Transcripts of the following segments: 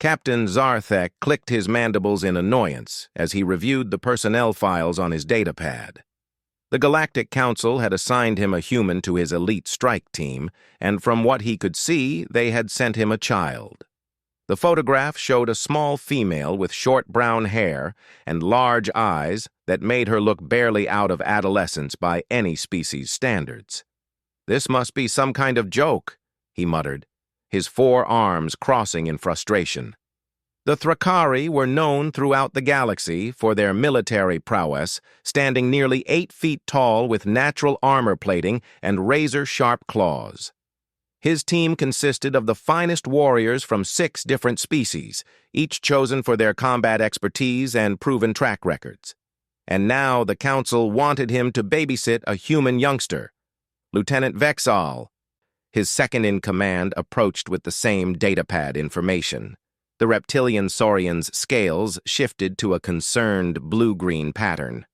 Captain Zarthek clicked his mandibles in annoyance as he reviewed the personnel files on his datapad. The Galactic Council had assigned him a human to his elite strike team, and from what he could see, they had sent him a child. The photograph showed a small female with short brown hair and large eyes that made her look barely out of adolescence by any species standards. "This must be some kind of joke," he muttered, his four arms crossing in frustration. The Thrakari were known throughout the galaxy for their military prowess, standing nearly 8 feet tall with natural armor plating and razor-sharp claws. His team consisted of the finest warriors from 6 different species, each chosen for their combat expertise and proven track records. And now the Council wanted him to babysit a human youngster, Lieutenant Vexal. His second-in-command approached with the same datapad information. The reptilian saurian's scales shifted to a concerned blue-green pattern.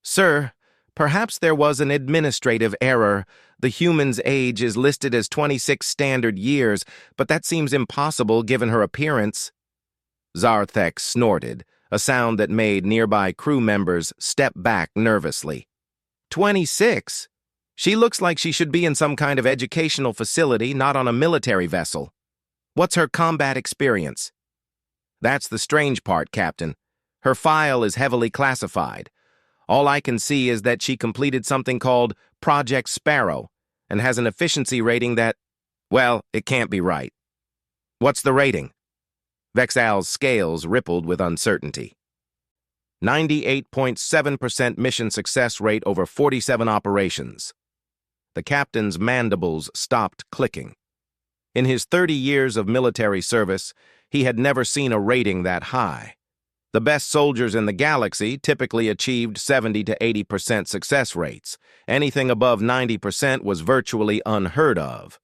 "Sir, perhaps there was an administrative error. The human's age is listed as 26 standard years, but that seems impossible given her appearance." Zarthek snorted, a sound that made nearby crew members step back nervously. 26? She looks like she should be in some kind of educational facility, not on a military vessel. What's her combat experience? That's the strange part, Captain. Her file is heavily classified. All I can see is that she completed something called Project Sparrow and has an efficiency rating that, well, it can't be right. What's the rating? Vexal's scales rippled with uncertainty. 98.7% mission success rate over 47 operations. The captain's mandibles stopped clicking. In his 30 years of military service, he had never seen a rating that high. The best soldiers in the galaxy typically achieved 70 to 80% success rates. Anything above 90% was virtually unheard of.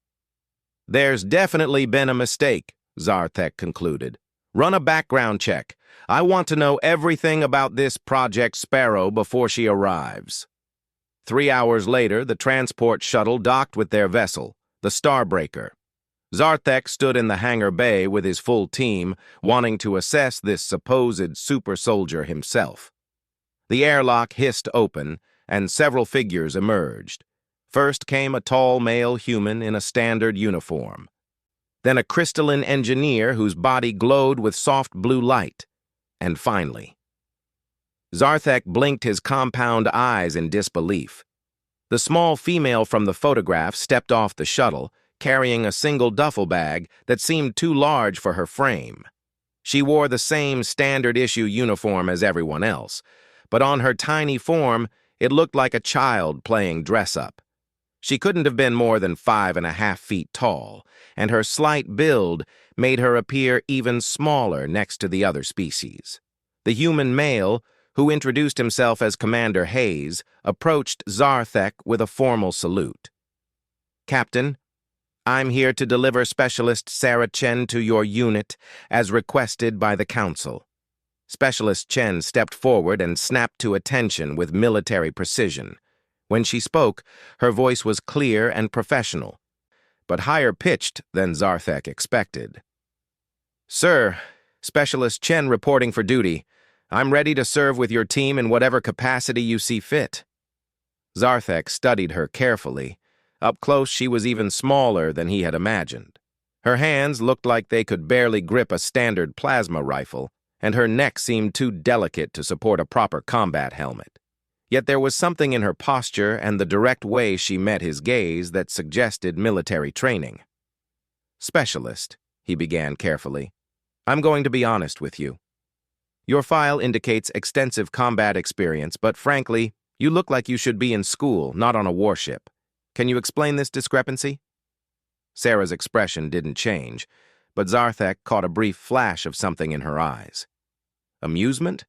"There's definitely been a mistake," Zarthek concluded. "Run a background check. I want to know everything about this Project Sparrow before she arrives." 3 hours later, the transport shuttle docked with their vessel, the Starbreaker. Zarthek stood in the hangar bay with his full team, wanting to assess this supposed super soldier himself. The airlock hissed open, and several figures emerged. First came a tall male human in a standard uniform. Then a crystalline engineer whose body glowed with soft blue light. And finally, Zarthek blinked his compound eyes in disbelief. The small female from the photograph stepped off the shuttle, carrying a single duffel bag that seemed too large for her frame. She wore the same standard-issue uniform as everyone else, but on her tiny form, it looked like a child playing dress-up. She couldn't have been more than 5.5 feet tall, and her slight build made her appear even smaller next to the other species. The human male, who introduced himself as Commander Hayes, approached Zarthek with a formal salute. "Captain, I'm here to deliver Specialist Sarah Chen to your unit, as requested by the Council." Specialist Chen stepped forward and snapped to attention with military precision. When she spoke, her voice was clear and professional, but higher-pitched than Zarthek expected. "Sir, Specialist Chen reporting for duty. I'm ready to serve with your team in whatever capacity you see fit." Zarthek studied her carefully. Up close, she was even smaller than he had imagined. Her hands looked like they could barely grip a standard plasma rifle, and her neck seemed too delicate to support a proper combat helmet. Yet there was something in her posture and the direct way she met his gaze that suggested military training. "Specialist," he began carefully, "I'm going to be honest with you. Your file indicates extensive combat experience, but frankly, you look like you should be in school, not on a warship. Can you explain this discrepancy?" Sarah's expression didn't change, but Zarthek caught a brief flash of something in her eyes. Amusement?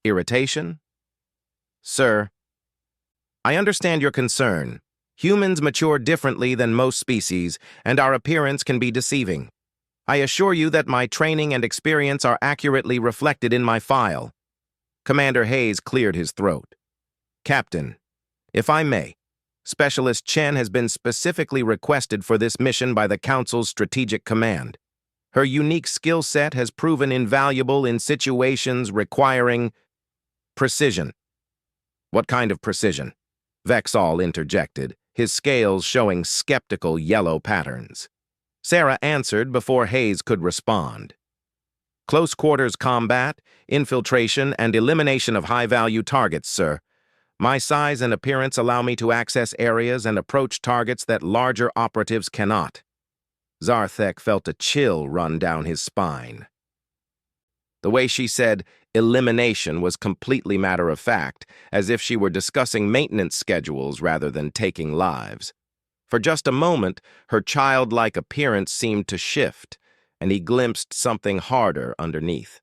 Irritation? "Sir, I understand your concern. Humans mature differently than most species, and our appearance can be deceiving. I assure you that my training and experience are accurately reflected in my file." Commander Hayes cleared his throat. "Captain, if I may, Specialist Chen has been specifically requested for this mission by the Council's Strategic Command. Her unique skill set has proven invaluable in situations requiring precision. What kind of precision? Vexall interjected, his scales showing skeptical yellow patterns. Sarah answered before Hayes could respond. Close quarters combat, infiltration, and elimination of high-value targets, sir. My size and appearance allow me to access areas and approach targets that larger operatives cannot. Zarthek felt a chill run down his spine. The way she said elimination was completely matter-of-fact, as if she were discussing maintenance schedules rather than taking lives. For just a moment, her childlike appearance seemed to shift, and he glimpsed something harder underneath.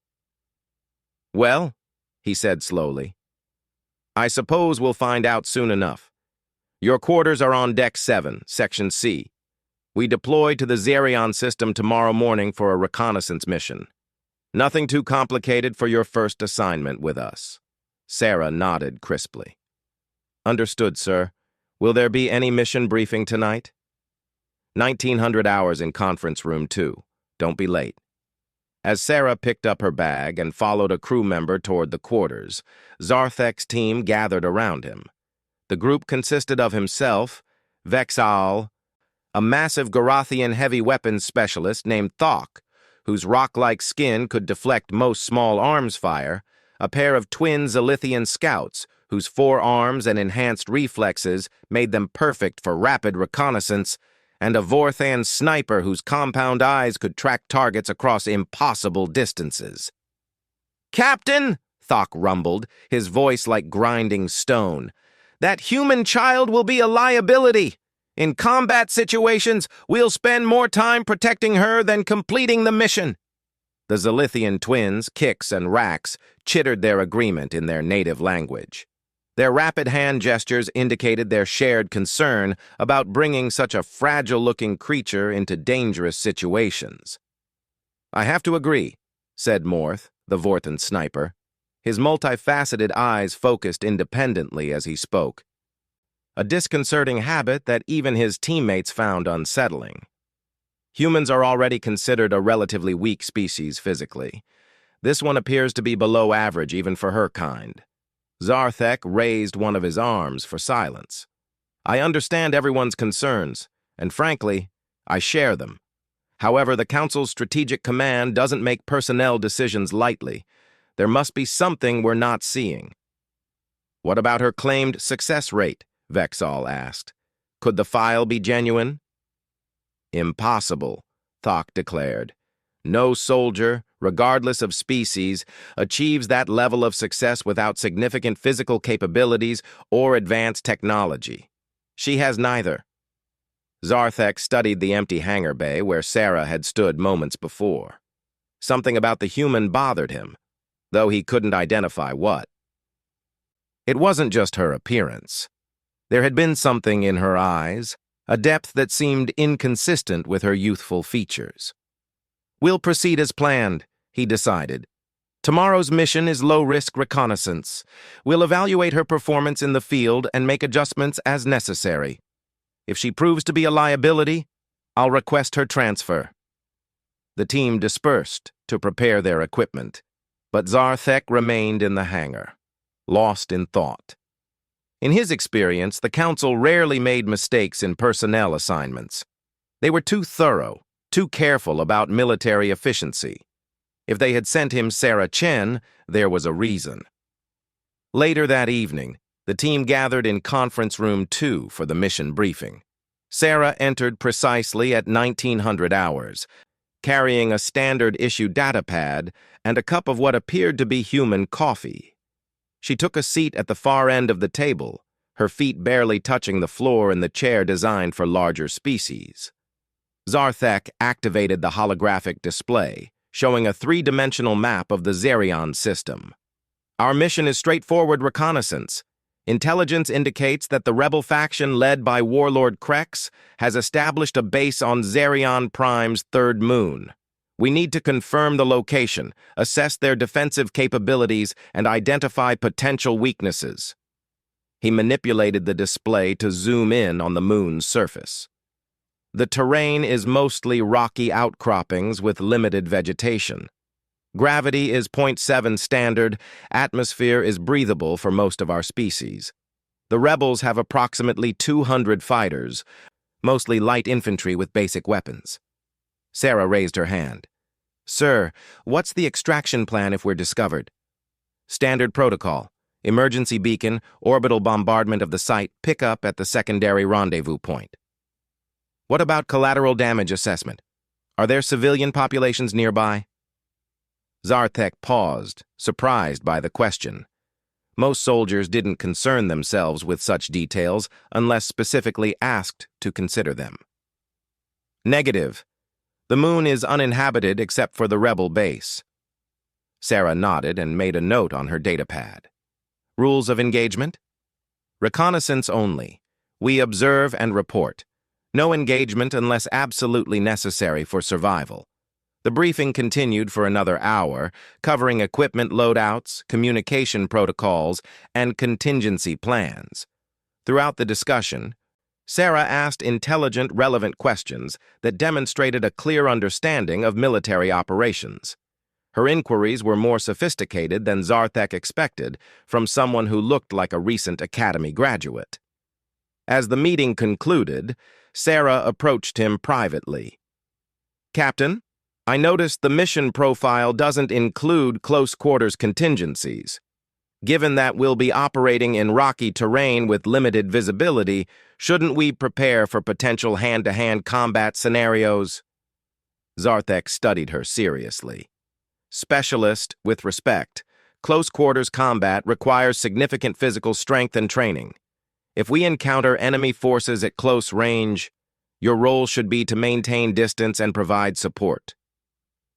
Well, he said slowly, I suppose we'll find out soon enough. Your quarters are on Deck 7, Section C. We deploy to the Xerion system tomorrow morning for a reconnaissance mission. Nothing too complicated for your first assignment with us. Sarah nodded crisply. Understood, sir. Will there be any mission briefing tonight? 1900 hours in conference room 2. Don't be late. As Sarah picked up her bag and followed a crew member toward the quarters, Zarthek's team gathered around him. The group consisted of himself, Vexall, a massive Garathian heavy weapons specialist named Thok, whose rock-like skin could deflect most small arms fire, a pair of twin Zilithian scouts, whose forearms and enhanced reflexes made them perfect for rapid reconnaissance, and a Vorthan sniper whose compound eyes could track targets across impossible distances. Captain, Thok rumbled, his voice like grinding stone, that human child will be a liability. In combat situations, we'll spend more time protecting her than completing the mission. The Zilithian twins, Kix and Rax, chittered their agreement in their native language. Their rapid hand gestures indicated their shared concern about bringing such a fragile-looking creature into dangerous situations. I have to agree, said Morth, the Vorthan sniper. His multifaceted eyes focused independently as he spoke. A disconcerting habit that even his teammates found unsettling. Humans are already considered a relatively weak species physically. This one appears to be below average even for her kind. Zarthek raised one of his arms for silence. I understand everyone's concerns, and frankly, I share them. However, the Council's strategic command doesn't make personnel decisions lightly. There must be something we're not seeing. What about her claimed success rate? Vexall asked. Could the file be genuine? Impossible, Thok declared. No soldier, regardless of species, achieves that level of success without significant physical capabilities or advanced technology. She has neither. Zarthek studied the empty hangar bay where Sarah had stood moments before. Something about the human bothered him, though he couldn't identify what. It wasn't just her appearance. There had been something in her eyes, a depth that seemed inconsistent with her youthful features. We'll proceed as planned, he decided. Tomorrow's mission is low-risk reconnaissance. We'll evaluate her performance in the field and make adjustments as necessary. If she proves to be a liability, I'll request her transfer. The team dispersed to prepare their equipment, but Zarthek remained in the hangar, lost in thought. In his experience, the Council rarely made mistakes in personnel assignments. They were too thorough, too careful about military efficiency. If they had sent him Sarah Chen, there was a reason. Later that evening, the team gathered in Conference Room 2 for the mission briefing. Sarah entered precisely at 1900 hours, carrying a standard-issue datapad and a cup of what appeared to be human coffee. She took a seat at the far end of the table, her feet barely touching the floor in the chair designed for larger species. Zarthek activated the holographic display, showing a three-dimensional map of the Xerion system. Our mission is straightforward reconnaissance. Intelligence indicates that the rebel faction led by Warlord Krex has established a base on Xerion Prime's third moon. We need to confirm the location, assess their defensive capabilities, and identify potential weaknesses. He manipulated the display to zoom in on the moon's surface. The terrain is mostly rocky outcroppings with limited vegetation. Gravity is 0.7 standard, atmosphere is breathable for most of our species. The rebels have approximately 200 fighters, mostly light infantry with basic weapons. Sarah raised her hand. Sir, what's the extraction plan if we're discovered? Standard protocol. Emergency beacon, orbital bombardment of the site, pick up at the secondary rendezvous point. What about collateral damage assessment? Are there civilian populations nearby? Zarthek paused, surprised by the question. Most soldiers didn't concern themselves with such details unless specifically asked to consider them. Negative. The moon is uninhabited except for the rebel base. Sarah nodded and made a note on her datapad. Rules of engagement? Reconnaissance only. We observe and report. No engagement unless absolutely necessary for survival. The briefing continued for another hour, covering equipment loadouts, communication protocols, and contingency plans. Throughout the discussion, Sarah asked intelligent, relevant questions that demonstrated a clear understanding of military operations. Her inquiries were more sophisticated than Zarthek expected from someone who looked like a recent academy graduate. As the meeting concluded, Sarah approached him privately. Captain, I noticed the mission profile doesn't include close-quarters contingencies. Given that we'll be operating in rocky terrain with limited visibility, shouldn't we prepare for potential hand-to-hand combat scenarios? Zarthek studied her seriously. Specialist, with respect, close-quarters combat requires significant physical strength and training. If we encounter enemy forces at close range, your role should be to maintain distance and provide support.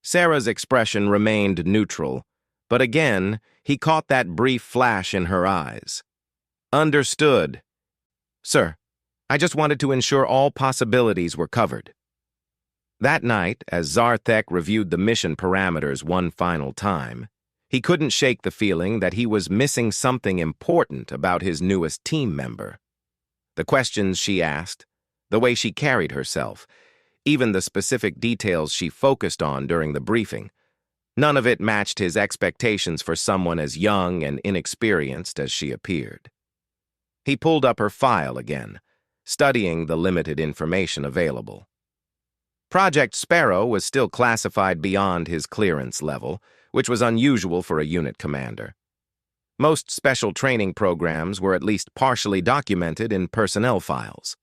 Sarah's expression remained neutral, but again, he caught that brief flash in her eyes. Understood. Sir, I just wanted to ensure all possibilities were covered. That night, as Zarthek reviewed the mission parameters one final time, he couldn't shake the feeling that he was missing something important about his newest team member. The questions she asked, the way she carried herself, even the specific details she focused on during the briefing, none of it matched his expectations for someone as young and inexperienced as she appeared. He pulled up her file again, studying the limited information available. Project Sparrow was still classified beyond his clearance level, which was unusual for a unit commander. Most special training programs were at least partially documented in personnel files.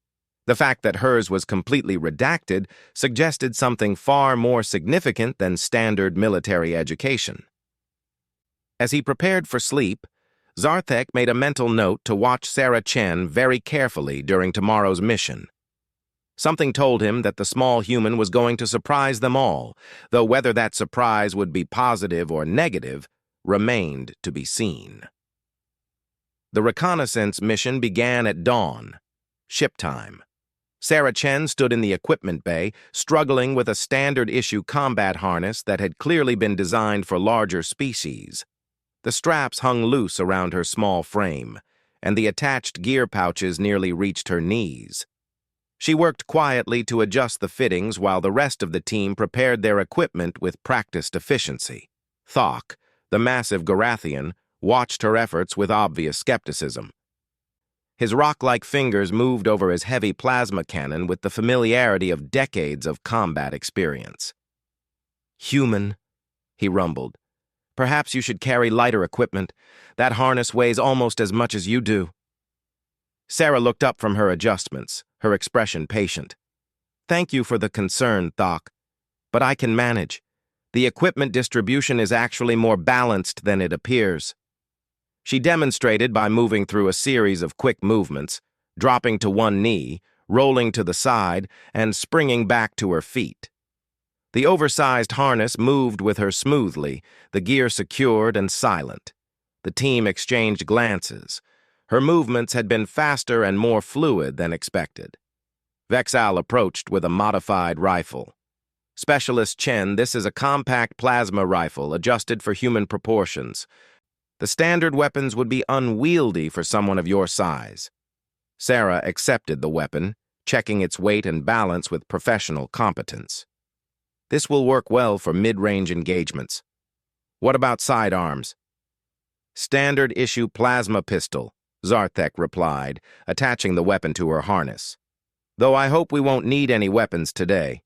The fact that hers was completely redacted suggested something far more significant than standard military education. As he prepared for sleep, Zarthek made a mental note to watch Sarah Chen very carefully during tomorrow's mission. Something told him that the small human was going to surprise them all, though whether that surprise would be positive or negative remained to be seen. The reconnaissance mission began at dawn, ship time. Sarah Chen stood in the equipment bay, struggling with a standard-issue combat harness that had clearly been designed for larger species. The straps hung loose around her small frame, and the attached gear pouches nearly reached her knees. She worked quietly to adjust the fittings while the rest of the team prepared their equipment with practiced efficiency. Thok, the massive Garathian, watched her efforts with obvious skepticism. His rock-like fingers moved over his heavy plasma cannon with the familiarity of decades of combat experience. "Human," he rumbled. "Perhaps you should carry lighter equipment. That harness weighs almost as much as you do." Sarah looked up from her adjustments, her expression patient. "Thank you for the concern, Thok, but I can manage. The equipment distribution is actually more balanced than it appears." She demonstrated by moving through a series of quick movements, dropping to one knee, rolling to the side, and springing back to her feet. The oversized harness moved with her smoothly, the gear secured and silent. The team exchanged glances. Her movements had been faster and more fluid than expected. Vexal approached with a modified rifle. "Specialist Chen, this is a compact plasma rifle adjusted for human proportions. The standard weapons would be unwieldy for someone of your size." Sarah accepted the weapon, checking its weight and balance with professional competence. This will work well for mid-range engagements. What about sidearms? Standard issue plasma pistol, Zarthek replied, attaching the weapon to her harness. Though I hope we won't need any weapons today.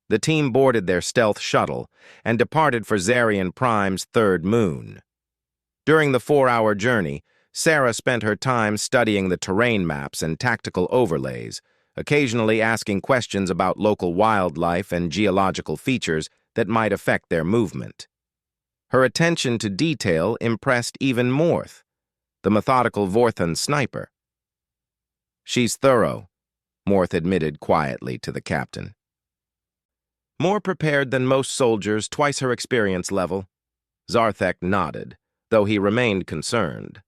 The team boarded their stealth shuttle and departed for Zarian Prime's third moon. During the 4-hour journey, Sarah spent her time studying the terrain maps and tactical overlays, occasionally asking questions about local wildlife and geological features that might affect their movement. Her attention to detail impressed even Morth, the methodical Vorthan sniper. "She's thorough," Morth admitted quietly to the captain. "More prepared than most soldiers, twice her experience level." Zarthek nodded, though he remained concerned.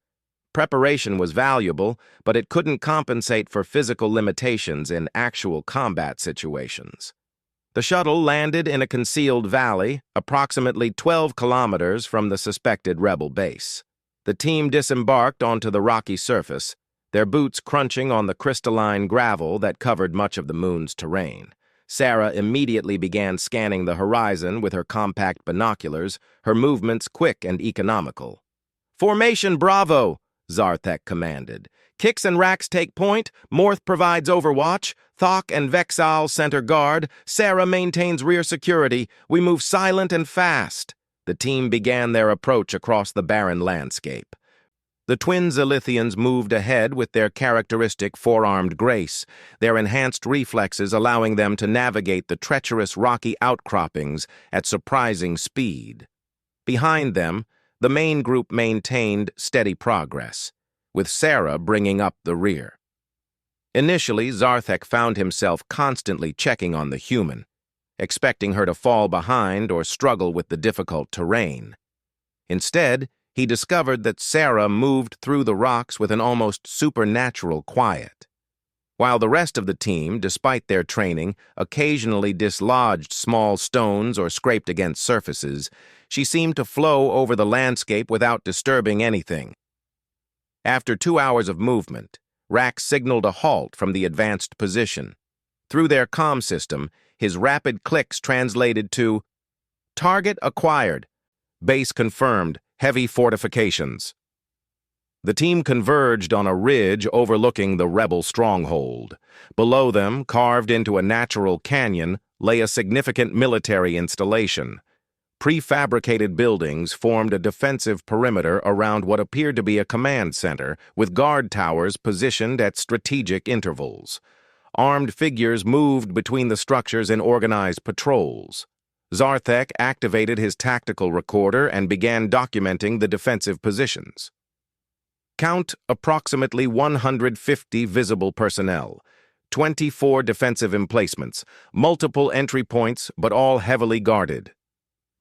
Preparation was valuable, but it couldn't compensate for physical limitations in actual combat situations. The shuttle landed in a concealed valley, approximately 12 kilometers from the suspected rebel base. The team disembarked onto the rocky surface, their boots crunching on the crystalline gravel that covered much of the moon's terrain. Sarah immediately began scanning the horizon with her compact binoculars, her movements quick and economical. "Formation Bravo!" Zarthek commanded. "Kix and Rax take point, Morth provides overwatch, Thok and Vexal center guard, Sarah maintains rear security, we move silent and fast." The team began their approach across the barren landscape. The twin Zilithians moved ahead with their characteristic four-armed grace, their enhanced reflexes allowing them to navigate the treacherous rocky outcroppings at surprising speed. Behind them, the main group maintained steady progress, with Sarah bringing up the rear. Initially, Zarthek found himself constantly checking on the human, expecting her to fall behind or struggle with the difficult terrain. Instead, he discovered that Sarah moved through the rocks with an almost supernatural quiet. While the rest of the team, despite their training, occasionally dislodged small stones or scraped against surfaces, she seemed to flow over the landscape without disturbing anything. After 2 hours of movement, Rax signaled a halt from the advanced position. Through their comm system, his rapid clicks translated to, "Target acquired. Base confirmed. Heavy fortifications." The team converged on a ridge overlooking the rebel stronghold. Below them, carved into a natural canyon, lay a significant military installation. Prefabricated buildings formed a defensive perimeter around what appeared to be a command center, with guard towers positioned at strategic intervals. Armed figures moved between the structures in organized patrols. Zarthek activated his tactical recorder and began documenting the defensive positions. "Count approximately 150 visible personnel, 24 defensive emplacements, multiple entry points, but all heavily guarded."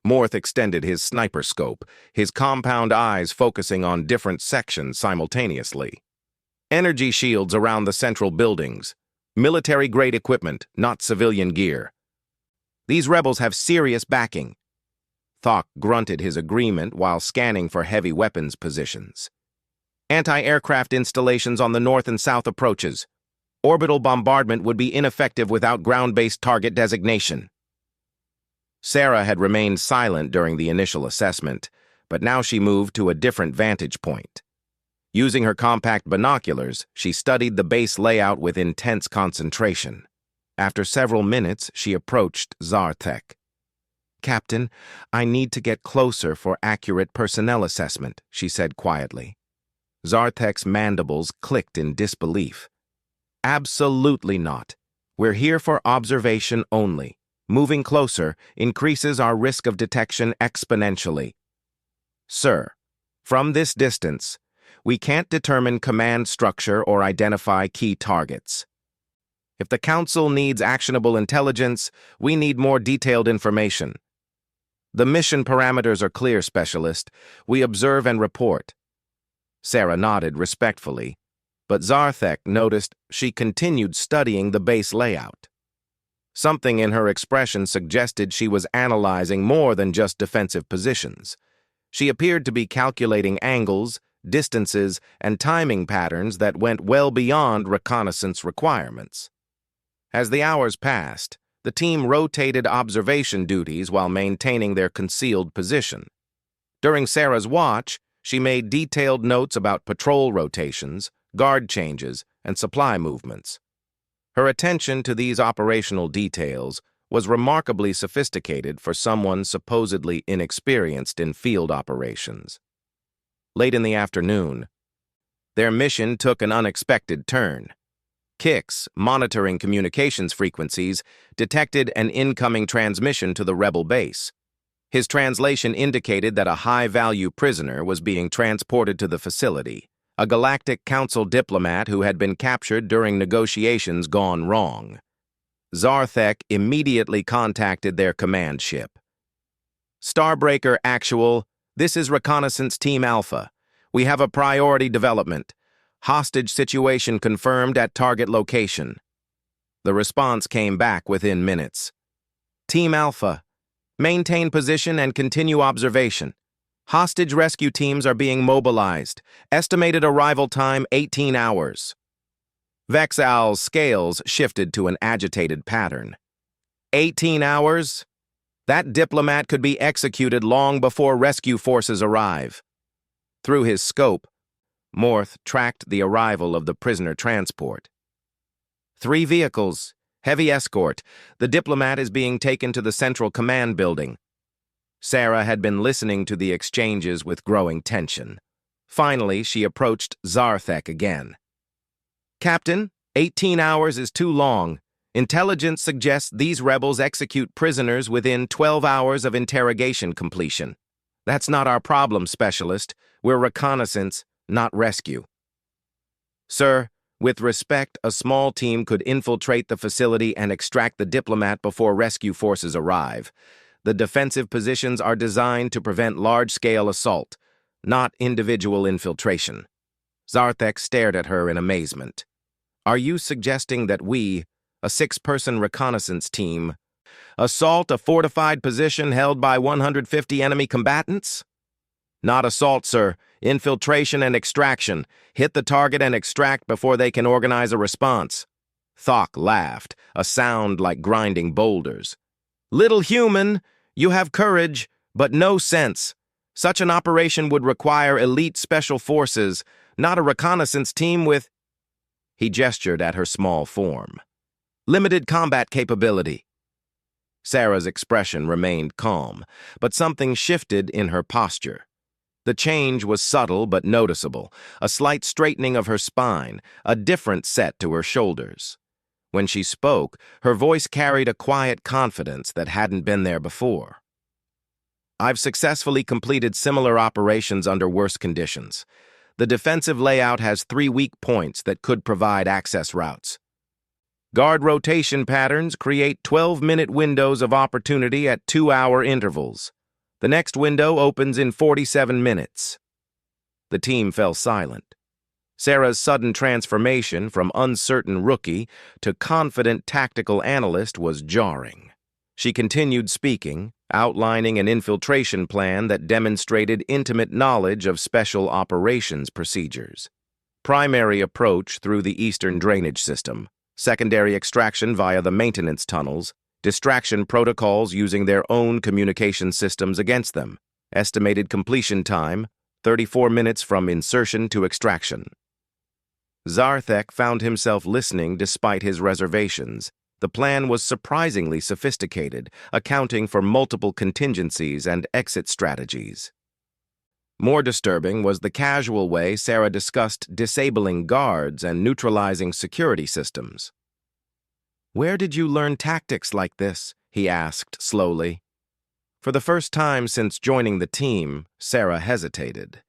Morth extended his sniper scope, his compound eyes focusing on different sections simultaneously. "Energy shields around the central buildings. Military-grade equipment, not civilian gear. These rebels have serious backing." Thok grunted his agreement while scanning for heavy weapons positions. "Anti-aircraft installations on the north and south approaches. Orbital bombardment would be ineffective without ground-based target designation." Sarah had remained silent during the initial assessment, but now she moved to a different vantage point. Using her compact binoculars, she studied the base layout with intense concentration. After several minutes, she approached Zarthek. "Captain, I need to get closer for accurate personnel assessment," she said quietly. Zarthek's mandibles clicked in disbelief. "Absolutely not. We're here for observation only. Moving closer increases our risk of detection exponentially." "Sir, from this distance, we can't determine command structure or identify key targets. If the Council needs actionable intelligence, we need more detailed information. The mission parameters are clear, Specialist. We observe and report." Sarah nodded respectfully, but Zarthek noticed she continued studying the base layout. Something in her expression suggested she was analyzing more than just defensive positions. She appeared to be calculating angles, distances, and timing patterns that went well beyond reconnaissance requirements. As the hours passed, the team rotated observation duties while maintaining their concealed position. During Sarah's watch, she made detailed notes about patrol rotations, guard changes, and supply movements. Her attention to these operational details was remarkably sophisticated for someone supposedly inexperienced in field operations. Late in the afternoon, their mission took an unexpected turn. Kix, monitoring communications frequencies, detected an incoming transmission to the rebel base. His translation indicated that a high-value prisoner was being transported to the facility, a Galactic Council diplomat who had been captured during negotiations gone wrong. Zarthek immediately contacted their command ship. Starbreaker Actual, this is Reconnaissance Team Alpha. We have a priority development. Hostage situation confirmed at target location. The response came back within minutes. Team Alpha, maintain position and continue observation. Hostage rescue teams are being mobilized. Estimated arrival time 18 hours. Vexal's scales shifted to an agitated pattern. 18 hours? That diplomat could be executed long before rescue forces arrive. Through his scope, Morth tracked the arrival of the prisoner transport. 3 vehicles, heavy escort. The diplomat is being taken to the Central Command building. Sarah had been listening to the exchanges with growing tension. Finally, she approached Zarthek again. Captain, 18 hours is too long. Intelligence suggests these rebels execute prisoners within 12 hours of interrogation completion. That's not our problem, Specialist. We're reconnaissance, not rescue. Sir, with respect, a small team could infiltrate the facility and extract the diplomat before rescue forces arrive. The defensive positions are designed to prevent large-scale assault, not individual infiltration. Zarthek stared at her in amazement. Are you suggesting that we, a 6-person reconnaissance team, assault a fortified position held by 150 enemy combatants? Not assault, sir. Infiltration and extraction. Hit the target and extract before they can organize a response. Thok laughed, a sound like grinding boulders. Little human, you have courage, but no sense. Such an operation would require elite special forces, not a reconnaissance team with... He gestured at her small form. Limited combat capability. Sarah's expression remained calm, but something shifted in her posture. The change was subtle but noticeable, a slight straightening of her spine, a different set to her shoulders. When she spoke, her voice carried a quiet confidence that hadn't been there before. I've successfully completed similar operations under worse conditions. The defensive layout has 3 weak points that could provide access routes. Guard rotation patterns create 12-minute windows of opportunity at 2-hour intervals. The next window opens in 47 minutes. The team fell silent. Sarah's sudden transformation from uncertain rookie to confident tactical analyst was jarring. She continued speaking, outlining an infiltration plan that demonstrated intimate knowledge of special operations procedures. Primary approach through the eastern drainage system, secondary extraction via the maintenance tunnels, distraction protocols using their own communication systems against them. Estimated completion time, 34 minutes from insertion to extraction. Zarthek found himself listening despite his reservations. The plan was surprisingly sophisticated, accounting for multiple contingencies and exit strategies. More disturbing was the casual way Sarah discussed disabling guards and neutralizing security systems. Where did you learn tactics like this? He asked slowly. For the first time since joining the team, Sarah hesitated.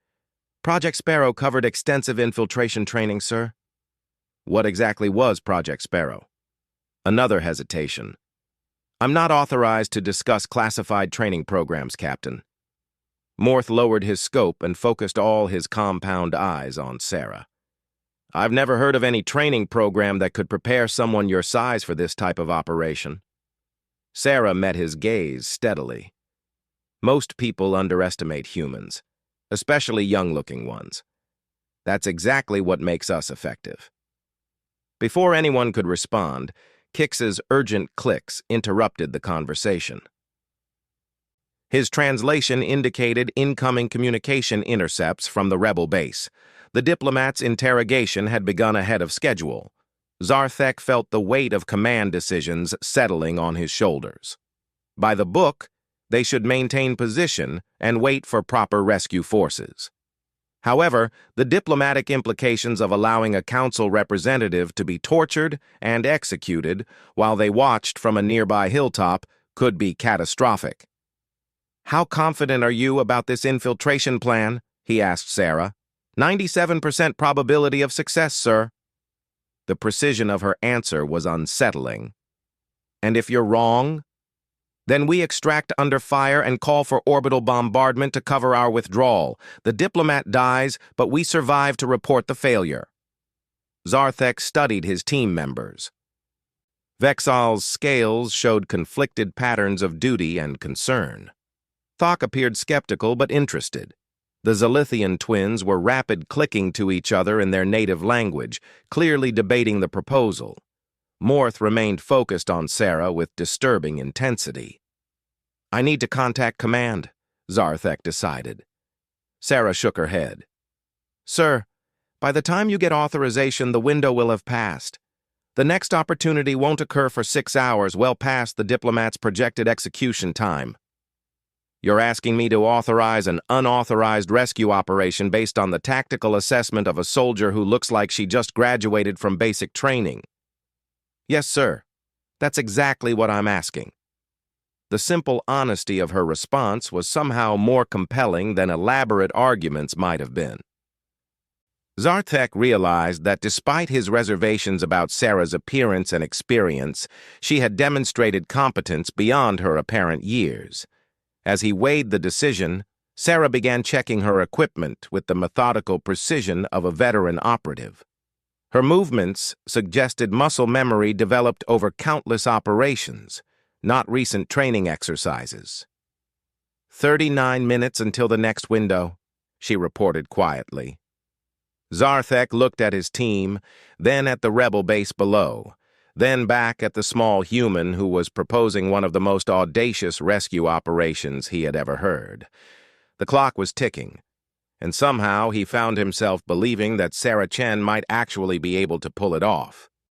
Project Sparrow covered extensive infiltration training, sir. What exactly was Project Sparrow? Another hesitation. I'm not authorized to discuss classified training programs, Captain. Morth lowered his scope and focused all his compound eyes on Sarah. I've never heard of any training program that could prepare someone your size for this type of operation. Sarah met his gaze steadily. Most people underestimate humans, especially young-looking ones. That's exactly what makes us effective. Before anyone could respond, Kix's urgent clicks interrupted the conversation. His translation indicated incoming communication intercepts from the rebel base. The diplomat's interrogation had begun ahead of schedule. Zarthek felt the weight of command decisions settling on his shoulders. By the book, they should maintain position and wait for proper rescue forces. However, the diplomatic implications of allowing a council representative to be tortured and executed while they watched from a nearby hilltop could be catastrophic. "How confident are you about this infiltration plan?" he asked Sarah. 97% probability of success, sir." The precision of her answer was unsettling. "And if you're wrong? Then we extract under fire and call for orbital bombardment to cover our withdrawal. The diplomat dies, but we survive to report the failure." Zarthek studied his team members. Vexal's scales showed conflicted patterns of duty and concern. Thok appeared skeptical but interested. The Zalithian twins were rapid clicking to each other in their native language, clearly debating the proposal. Morth remained focused on Sarah with disturbing intensity. "I need to contact command," Zarthek decided. Sarah shook her head. "Sir, by the time you get authorization, the window will have passed. The next opportunity won't occur for 6 hours, well past the diplomat's projected execution time. You're asking me to authorize an unauthorized rescue operation based on the tactical assessment of a soldier who looks like she just graduated from basic training." "Yes, sir. That's exactly what I'm asking." The simple honesty of her response was somehow more compelling than elaborate arguments might have been. Zarthek realized that despite his reservations about Sarah's appearance and experience, she had demonstrated competence beyond her apparent years. As he weighed the decision, Sarah began checking her equipment with the methodical precision of a veteran operative. Her movements suggested muscle memory developed over countless operations, not recent training exercises. 39 minutes until the next window," she reported quietly. Zarthek looked at his team, then at the rebel base below, then back at the small human who was proposing one of the most audacious rescue operations he had ever heard. The clock was ticking, and somehow he found himself believing that Sarah Chen might actually be able to pull it off.